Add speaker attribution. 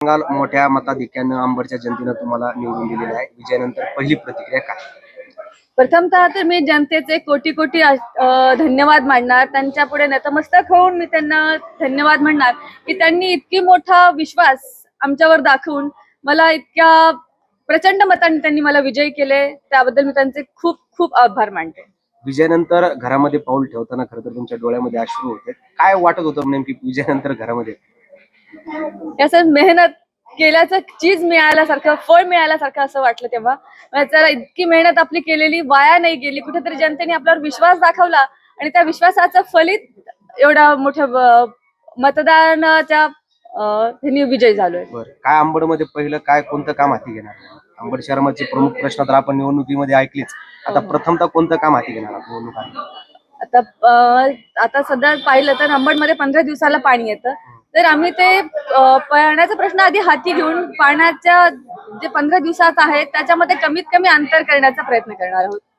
Speaker 1: सांगाल, मोठ्या मताधिक्यानं अंबडच्या जनतेनं तुम्हाला निवडून दिलेलं आहे. विजयानंतर पहिली प्रतिक्रिया काय?
Speaker 2: प्रथमतः तर मी जनतेचे कोटी कोटी धन्यवाद मानणार. त्यांच्या पुढे नतमस्तक होऊन मी त्यांना धन्यवाद म्हणणार की त्यांनी इतकी मोठा विश्वास आमच्यावर दाखवून मला इतक्या प्रचंड मतांनी त्यांनी मला विजयी केले. त्याबद्दल मी त्यांचे खूप खूप आभार मानते.
Speaker 1: विजयानंतर घरामध्ये पाऊल ठेवताना खरं तर तुमच्या डोळ्यामध्ये अश्रू होते. काय वाटत होतं नेमकी विजयानंतर घरामध्ये?
Speaker 2: असं मेहनत केल्याचं चीज मिळाल्यासारखं, फळ मिळाल्यासारखं असं वाटलं तेव्हा. जरा इतकी मेहनत आपली केलेली वाया नाही गेली. कुठेतरी जनतेने आपल्यावर विश्वास दाखवला आणि त्या विश्वासाचं फलित एवढा मोठ्या मतदानाच्या ह्यांनी विजय झालोय.
Speaker 1: बरं, काय अंबडमध्ये पहिलं काय कोणतं काम हाती घेणार? अंबड शहराचे प्रमुख प्रश्न तर आपण निवडणुकीमध्ये ऐकलेच. आता प्रथमतः कोणतं काम हाती घेणार आहात निवडणुका?
Speaker 2: आता सध्या पाहिलं तर अंबडमध्ये 15 दिवसाला पाणी येतं. तर आम्ही ते पाण्याचा प्रश्न आधी हाती घेऊन पाण्याच्या जे 15 दिवसात आहे त्याच्यामध्ये कमीत कमी अंतर करण्याचा प्रयत्न करणार आहोत.